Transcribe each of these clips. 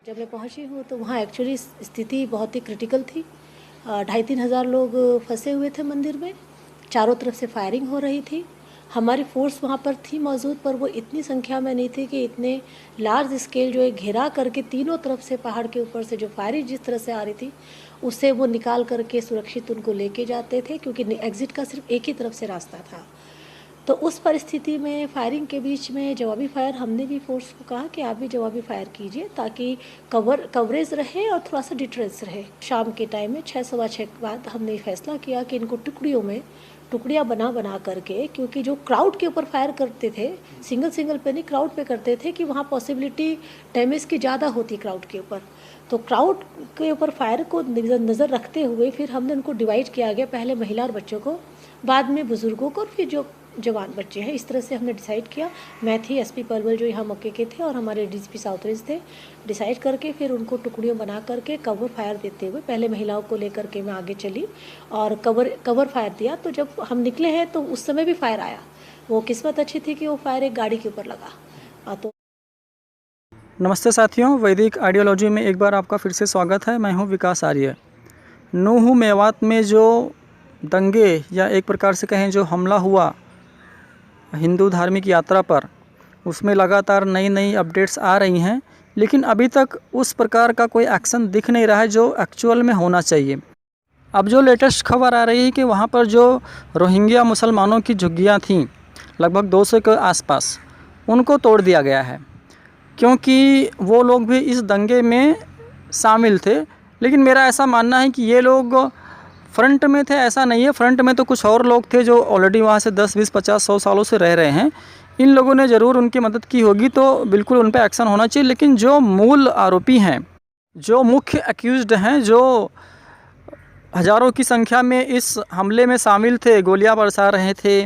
जब मैं पहुंची हूँ तो वहाँ एक्चुअली स्थिति बहुत ही क्रिटिकल थी। 2,500-3 हज़ार लोग फंसे हुए थे मंदिर में। चारों तरफ से फायरिंग हो रही थी। हमारी फोर्स वहाँ पर थी मौजूद, पर वो इतनी संख्या में नहीं थी कि इतने लार्ज स्केल जो है घेरा करके तीनों तरफ से पहाड़ के ऊपर से जो फायरिंग जिस तरह से आ रही थी उससे वो निकाल करके सुरक्षित उनको लेके जाते थे, क्योंकि एग्ज़िट का सिर्फ एक ही तरफ से रास्ता था। तो उस परिस्थिति में फायरिंग के बीच में जवाबी फायर, हमने भी फोर्स को कहा कि आप भी जवाबी फायर कीजिए ताकि कवरेज रहे और थोड़ा सा डिटरेंस रहे। शाम के टाइम में 6 सवा 6 के बाद हमने फैसला किया कि इनको टुकड़ियाँ बना करके, क्योंकि जो क्राउड के ऊपर फायर करते थे, सिंगल पे नहीं क्राउड पे करते थे, कि वहाँ पॉसिबिलिटी डैमेज की ज़्यादा होती क्राउड के ऊपर। तो क्राउड के ऊपर फायर को नज़र रखते हुए फिर हमने उनको डिवाइड किया गया, पहले महिला और बच्चों को, बाद में बुज़ुर्गों को, और फिर जो जवान बच्चे हैं। इस तरह से हमने डिसाइड किया। मैं थी, एसपी पलवल जो यहाँ मौके के थे, और हमारे डीसीपी साउथ रेंज थे। डिसाइड करके फिर उनको टुकड़ियों बना करके कवर फायर देते हुए पहले महिलाओं को लेकर के मैं आगे चली और कवर फायर दिया। तो जब हम निकले हैं तो उस समय भी फायर आया। वो किस्मत अच्छी थी कि वो फायर एक गाड़ी के ऊपर लगा। तो नमस्ते साथियों, वैदिक आइडियोलॉजी में एक बार आपका फिर से स्वागत है। मैं हूं विकास आर्य। नूह मेवात में जो दंगे या एक प्रकार से कहें जो हमला हुआ हिंदू धार्मिक यात्रा पर, उसमें लगातार नई अपडेट्स आ रही हैं, लेकिन अभी तक उस प्रकार का कोई एक्शन दिख नहीं रहा है जो एक्चुअल में होना चाहिए। अब जो लेटेस्ट खबर आ रही है कि वहाँ पर जो रोहिंग्या मुसलमानों की झुग्गियाँ थीं लगभग 200 के आसपास, उनको तोड़ दिया गया है, क्योंकि वो लोग भी इस दंगे में शामिल थे। लेकिन मेरा ऐसा मानना है कि ये लोग फ्रंट में थे, ऐसा नहीं है। फ्रंट में तो कुछ और लोग थे जो ऑलरेडी वहाँ से 10, 20, 50, 100 सालों से रह रहे हैं। इन लोगों ने ज़रूर उनकी मदद की होगी, तो बिल्कुल उन पर एक्शन होना चाहिए। लेकिन जो मूल आरोपी हैं, जो मुख्य एक्यूज्ड हैं, जो हज़ारों की संख्या में इस हमले में शामिल थे, गोलियां बरसा रहे थे,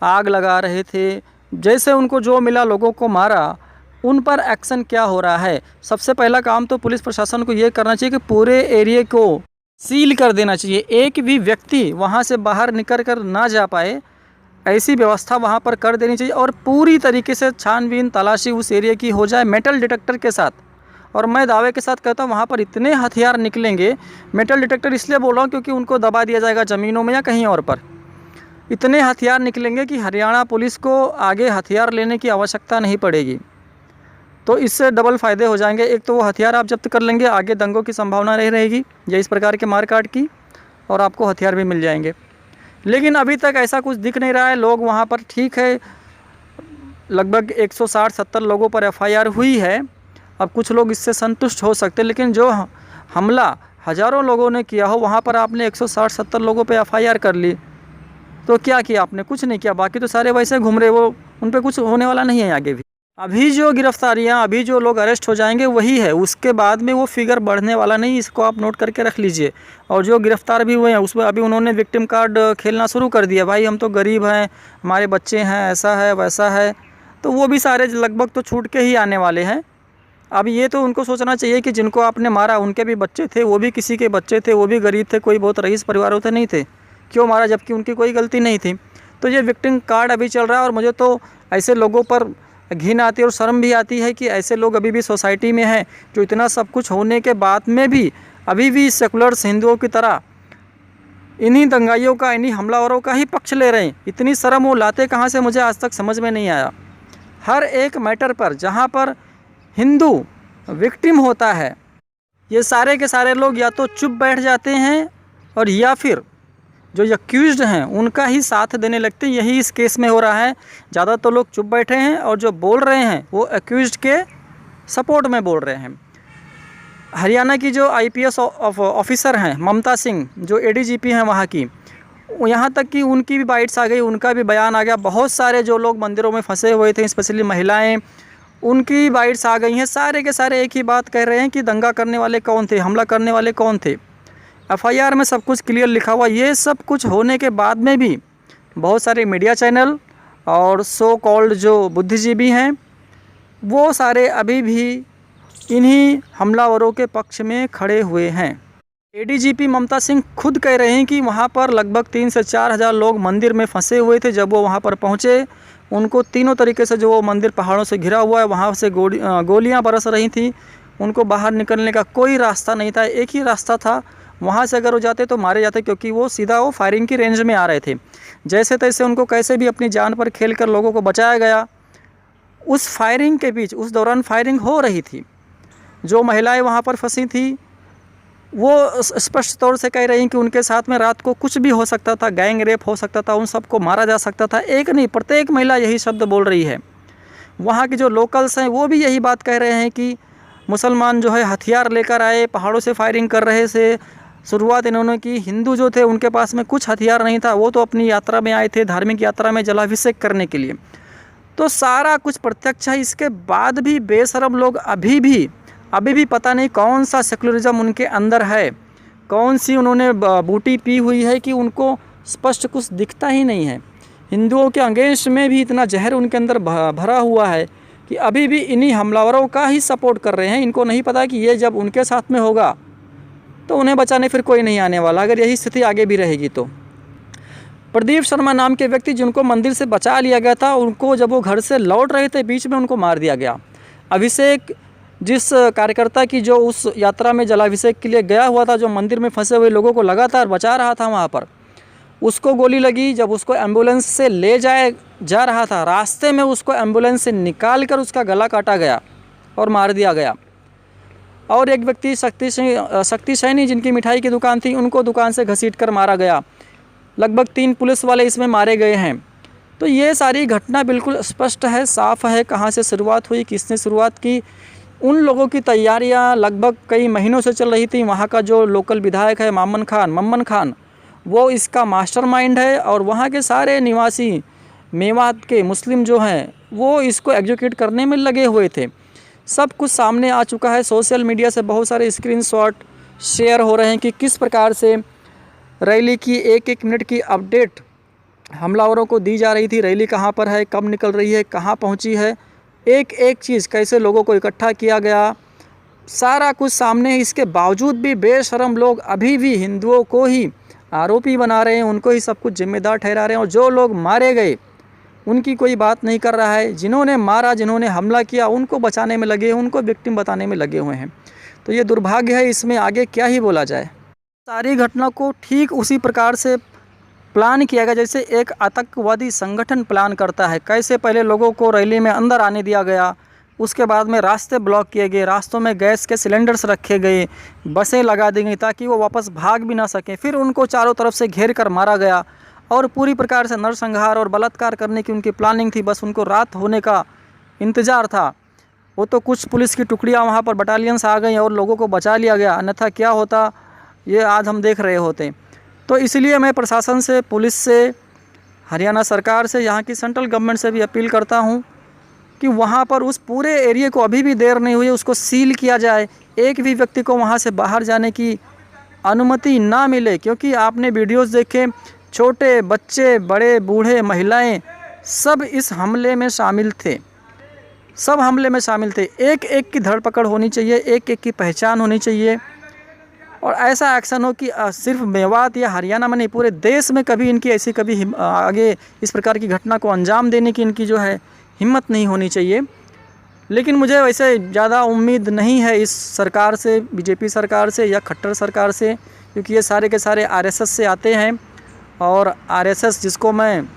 आग लगा रहे थे, जैसे उनको जो मिला लोगों को मारा, उन पर एक्शन क्या हो रहा है? सबसे पहला काम तो पुलिस प्रशासन को ये करना चाहिए कि पूरे एरिया को सील कर देना चाहिए। एक भी व्यक्ति वहाँ से बाहर निकल कर ना जा पाए, ऐसी व्यवस्था वहाँ पर कर देनी चाहिए। और पूरी तरीके से छानबीन तलाशी उस एरिया की हो जाए मेटल डिटेक्टर के साथ। और मैं दावे के साथ कहता हूँ वहाँ पर इतने हथियार निकलेंगे, मेटल डिटेक्टर इसलिए बोल रहा हूँ क्योंकि उनको दबा दिया जाएगा ज़मीनों में या कहीं और पर। इतने हथियार निकलेंगे कि हरियाणा पुलिस को आगे हथियार लेने की आवश्यकता नहीं पड़ेगी। तो इससे डबल फ़ायदे हो जाएंगे। एक तो वो हथियार आप जब्त कर लेंगे, आगे दंगों की संभावना नहीं रहेगी या इस प्रकार के मारकाट की, और आपको हथियार भी मिल जाएंगे। लेकिन अभी तक ऐसा कुछ दिख नहीं रहा है। लोग वहाँ पर, ठीक है, लगभग 160-70 लोगों पर एफआईआर हुई है। अब कुछ लोग इससे संतुष्ट हो सकते हैं, लेकिन जो हमला हज़ारों लोगों ने किया हो, वहाँ पर आपने 160-70 लोगों पर एफआईआर कर ली, तो क्या किया आपने? कुछ नहीं किया। बाकी तो सारे वैसे घूम रहे, वो उन पर कुछ होने वाला नहीं है आगे भी। अभी जो गिरफ्तारियां, अभी जो लोग अरेस्ट हो जाएंगे वही है, उसके बाद में वो फिगर बढ़ने वाला नहीं। इसको आप नोट करके रख लीजिए। और जो गिरफ्तार भी हुए हैं उसमें अभी उन्होंने विक्टिम कार्ड खेलना शुरू कर दिया। भाई हम तो गरीब हैं, हमारे बच्चे हैं, ऐसा है वैसा है, तो वो भी सारे लगभग तो छूट के ही आने वाले हैं। अब ये तो उनको सोचना चाहिए कि जिनको आपने मारा उनके भी बच्चे थे, वो भी किसी के बच्चे थे, वो भी गरीब थे, कोई बहुत रईस परिवारों से नहीं थे। क्यों मारा जबकि उनकी कोई गलती नहीं थी? तो ये विक्टिम कार्ड अभी चल रहा है। और मुझे तो ऐसे लोगों पर घिन आती है और शर्म भी आती है कि ऐसे लोग अभी भी सोसाइटी में हैं, जो इतना सब कुछ होने के बाद में भी अभी भी सेकुलर्स हिंदुओं की तरह इन्हीं दंगाइयों का, इन्हीं हमलावरों का ही पक्ष ले रहे हैं। इतनी शर्म वो लाते कहाँ से, मुझे आज तक समझ में नहीं आया। हर एक मैटर पर जहाँ पर हिंदू विक्टिम होता है, ये सारे के सारे लोग या तो चुप बैठ जाते हैं और या फिर जो एक्यूज्ड हैं उनका ही साथ देने लगते हैं। यही इस केस में हो रहा है। ज़्यादा तो लोग चुप बैठे हैं और जो बोल रहे हैं वो एक्यूज्ड के सपोर्ट में बोल रहे हैं। हरियाणा की जो आईपीएस ऑफिसर हैं ममता सिंह, जो एडीजीपी हैं वहाँ की, यहाँ तक कि उनकी भी बाइट्स आ गई, उनका भी बयान आ गया। बहुत सारे जो लोग मंदिरों में फंसे हुए थे, स्पेशली महिलाएँ, उनकी बाइट्स आ गई हैं। सारे के सारे एक ही बात कह रहे हैं कि दंगा करने वाले कौन थे, हमला करने वाले कौन थे। एफआईआर में सब कुछ क्लियर लिखा हुआ। ये सब कुछ होने के बाद में भी बहुत सारे मीडिया चैनल और सो कॉल्ड जो बुद्धिजीवी हैं, वो सारे अभी भी इन्हीं हमलावरों के पक्ष में खड़े हुए हैं। एडीजीपी ममता सिंह खुद कह रहे हैं कि वहाँ पर लगभग 3 से 4 हज़ार लोग मंदिर में फंसे हुए थे। जब वो वहाँ पर पहुँचे, उनको तीनों तरीके से, जो वो मंदिर पहाड़ों से घिरा हुआ है, वहाँ से गोलियाँ बरस रही थी, उनको बाहर निकलने का कोई रास्ता नहीं था, एक ही रास्ता था, वहाँ से अगर वो जाते तो मारे जाते, क्योंकि वो सीधा वो फायरिंग की रेंज में आ रहे थे। जैसे तैसे उनको कैसे भी अपनी जान पर खेल कर लोगों को बचाया गया। उस फायरिंग के बीच, उस दौरान फायरिंग हो रही थी, जो महिलाएं वहाँ पर फंसी थी वो स्पष्ट तौर से कह रही हैं कि उनके साथ में रात को कुछ भी हो सकता था, गैंग रेप हो सकता था, उन सबको मारा जा सकता था। एक नहीं, प्रत्येक महिला यही शब्द बोल रही है। वहाँ के जो लोकल्स हैं वो भी यही बात कह रहे हैं कि मुसलमान जो है हथियार लेकर आए, पहाड़ों से फायरिंग कर रहे थे। शुरुआत इन्होंने की, हिंदू जो थे उनके पास में कुछ हथियार नहीं था, वो तो अपनी यात्रा में आए थे, धार्मिक यात्रा में जलाभिषेक करने के लिए। तो सारा कुछ प्रत्यक्ष है। इसके बाद भी बेशरम लोग अभी भी पता नहीं कौन सा सेकुलरिज्म उनके अंदर है, कौन सी उन्होंने बूटी पी हुई है कि उनको स्पष्ट कुछ दिखता ही नहीं है। हिंदुओं के अगेंस्ट में भी इतना जहर उनके अंदर भरा हुआ है कि अभी भी इन्हीं हमलावरों का ही सपोर्ट कर रहे हैं। इनको नहीं पता कि ये जब उनके साथ में होगा तो उन्हें बचाने फिर कोई नहीं आने वाला, अगर यही स्थिति आगे भी रहेगी तो। प्रदीप शर्मा नाम के व्यक्ति जिनको मंदिर से बचा लिया गया था, उनको जब वो घर से लौट रहे थे बीच में उनको मार दिया गया। अभिषेक, जिस कार्यकर्ता की जो उस यात्रा में जलाभिषेक के लिए गया हुआ था, जो मंदिर में फंसे हुए लोगों को लगातार बचा रहा था वहाँ पर, उसको गोली लगी। जब उसको एम्बुलेंस से ले जा रहा था, रास्ते में उसको एम्बुलेंस से निकाल कर उसका गला काटा गया और मार दिया गया। और एक व्यक्ति शक्ति सैनी जिनकी मिठाई की दुकान थी, उनको दुकान से घसीट कर मारा गया। लगभग 3 पुलिस वाले इसमें मारे गए हैं। तो ये सारी घटना बिल्कुल स्पष्ट है, साफ है, कहाँ से शुरुआत हुई, किसने शुरुआत की। उन लोगों की तैयारियां लगभग कई महीनों से चल रही थी। वहाँ का जो लोकल विधायक है मम्मन खान, वो इसका मास्टरमाइंड है, और वहाँ के सारे निवासी मेवात के मुस्लिम जो हैं वो इसको एग्जीक्यूट करने में लगे हुए थे। सब कुछ सामने आ चुका है। सोशल मीडिया से बहुत सारे स्क्रीनशॉट शेयर हो रहे हैं कि किस प्रकार से रैली की 1-1 मिनट की अपडेट हमलावरों को दी जा रही थी। रैली कहाँ पर है, कब निकल रही है, कहाँ पहुँची है, एक चीज़ कैसे लोगों को इकट्ठा किया गया, सारा कुछ सामने है। इसके बावजूद भी बेशरम लोग अभी भी हिंदुओं को ही आरोपी बना रहे हैं, उनको ही सब कुछ जिम्मेदार ठहरा रहे हैं, और जो लोग मारे गए उनकी कोई बात नहीं कर रहा है। जिन्होंने मारा, जिन्होंने हमला किया, उनको बचाने में लगे, उनको विक्टिम बताने में लगे हुए हैं। तो ये दुर्भाग्य है, इसमें आगे क्या ही बोला जाए। सारी घटना को ठीक उसी प्रकार से प्लान किया गया जैसे एक आतंकवादी संगठन प्लान करता है। कैसे पहले लोगों को रैली में अंदर आने दिया गया, उसके बाद में रास्ते ब्लॉक किए गए, रास्तों में गैस के सिलेंडर्स रखे गए, बसें लगा दी गई ताकि वो वापस भाग भी ना सकें, फिर उनको चारों तरफ से घेर कर मारा गया, और पूरी प्रकार से नरसंहार और बलात्कार करने की उनकी प्लानिंग थी। बस उनको रात होने का इंतज़ार था। वो तो कुछ पुलिस की टुकड़ियाँ वहाँ पर बटालियंस आ गई और लोगों को बचा लिया गया, अन्यथा क्या होता ये आज हम देख रहे होते। तो इसलिए मैं प्रशासन से, पुलिस से, हरियाणा सरकार से, यहाँ की सेंट्रल गवर्नमेंट से भी अपील करता हूँ कि वहाँ पर उस पूरे एरिया को अभी भी देर नहीं हुई उसको सील किया जाए, एक भी व्यक्ति को वहाँ से बाहर जाने की अनुमति ना मिले। क्योंकि आपने वीडियोस देखे, छोटे बच्चे, बड़े बूढ़े, महिलाएं सब इस हमले में शामिल थे, सब हमले में शामिल थे। एक एक की धरपकड़ होनी चाहिए, एक एक की पहचान होनी चाहिए, और ऐसा एक्शन हो कि सिर्फ मेवात या हरियाणा में नहीं, पूरे देश में कभी इनकी ऐसी कभी आगे इस प्रकार की घटना को अंजाम देने की इनकी जो है हिम्मत नहीं होनी चाहिए। लेकिन मुझे वैसे ज़्यादा उम्मीद नहीं है इस सरकार से, बीजेपी सरकार से या खट्टर सरकार से, क्योंकि ये सारे के सारे आरएसएस से आते हैं, और आरएसएस जिसको मैं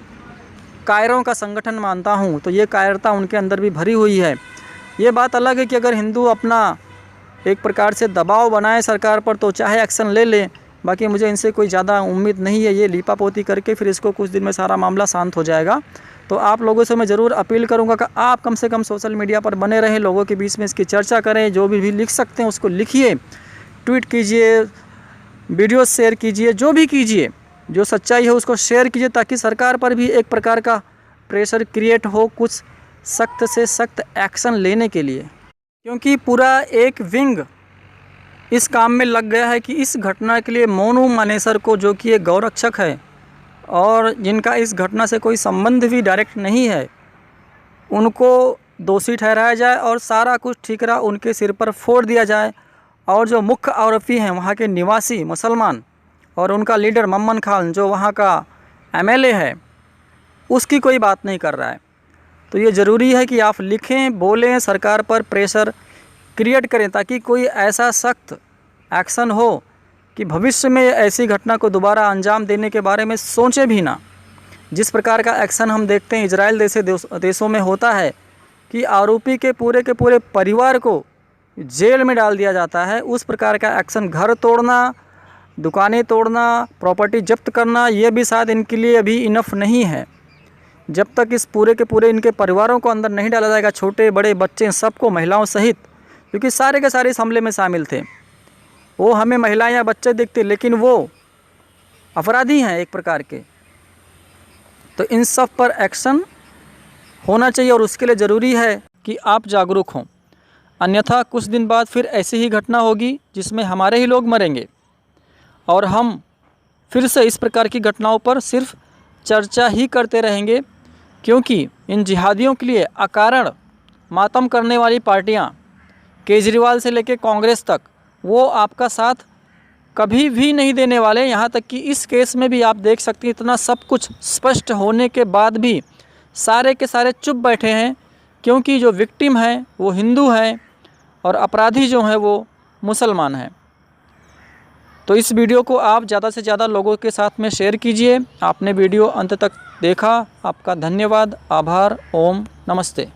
कायरों का संगठन मानता हूँ, तो ये कायरता उनके अंदर भी भरी हुई है। ये बात अलग है कि अगर हिंदू अपना एक प्रकार से दबाव बनाए सरकार पर तो चाहे एक्शन ले लें, बाकी मुझे इनसे कोई ज़्यादा उम्मीद नहीं है। ये लीपापोती करके फिर इसको कुछ दिन में सारा मामला शांत हो जाएगा। तो आप लोगों से मैं ज़रूर अपील करूंगा कि आप कम से कम सोशल मीडिया पर बने रहें, लोगों के बीच में इसकी चर्चा करें, जो भी लिख सकते हैं उसको लिखिए, ट्वीट कीजिए, वीडियो शेयर कीजिए, जो भी कीजिए, जो सच्चाई है उसको शेयर कीजिए, ताकि सरकार पर भी एक प्रकार का प्रेशर क्रिएट हो कुछ सख्त से सख्त एक्शन लेने के लिए। क्योंकि पूरा एक विंग इस काम में लग गया है कि इस घटना के लिए मोनू मानेसर को, जो कि एक गौरक्षक है और जिनका इस घटना से कोई संबंध भी डायरेक्ट नहीं है, उनको दोषी ठहराया जाए और सारा कुछ ठीकरा उनके सिर पर फोड़ दिया जाए। और जो मुख्य आरोपी हैं वहाँ के निवासी मुसलमान और उनका लीडर मम्मन खान जो वहाँ का एमएलए है, उसकी कोई बात नहीं कर रहा है। तो ये ज़रूरी है कि आप लिखें, बोलें, सरकार पर प्रेशर क्रिएट करें ताकि कोई ऐसा सख्त एक्शन हो कि भविष्य में ऐसी घटना को दोबारा अंजाम देने के बारे में सोचें भी ना। जिस प्रकार का एक्शन हम देखते हैं इजराइल जैसे देशों में होता है कि आरोपी के पूरे परिवार को जेल में डाल दिया जाता है, उस प्रकार का एक्शन, घर तोड़ना, दुकानें तोड़ना, प्रॉपर्टी जब्त करना, ये भी शायद इनके लिए अभी इनफ नहीं है। जब तक इस पूरे के पूरे इनके परिवारों को अंदर नहीं डाला जाएगा, छोटे बड़े बच्चे सबको, महिलाओं सहित, क्योंकि सारे के सारे इस हमले में शामिल थे। वो हमें महिलाएं या बच्चे दिखते लेकिन वो अपराधी हैं एक प्रकार के। तो इन सब पर एक्शन होना चाहिए और उसके लिए ज़रूरी है कि आप जागरूक हों, अन्यथा कुछ दिन बाद फिर ऐसी ही घटना होगी जिसमें हमारे ही लोग मरेंगे और हम फिर से इस प्रकार की घटनाओं पर सिर्फ चर्चा ही करते रहेंगे, क्योंकि इन जिहादियों के लिए अकारण मातम करने वाली पार्टियां, केजरीवाल से लेकर कांग्रेस तक, वो आपका साथ कभी भी नहीं देने वाले। यहाँ तक कि इस केस में भी आप देख सकते हैं, इतना सब कुछ स्पष्ट होने के बाद भी सारे के सारे चुप बैठे हैं, क्योंकि जो विक्टिम हैं वो हिंदू हैं और अपराधी जो हैं वो मुसलमान हैं। तो इस वीडियो को आप ज़्यादा से ज़्यादा लोगों के साथ में शेयर कीजिए। आपने वीडियो अंत तक देखा, आपका धन्यवाद, आभार, ओम नमस्ते।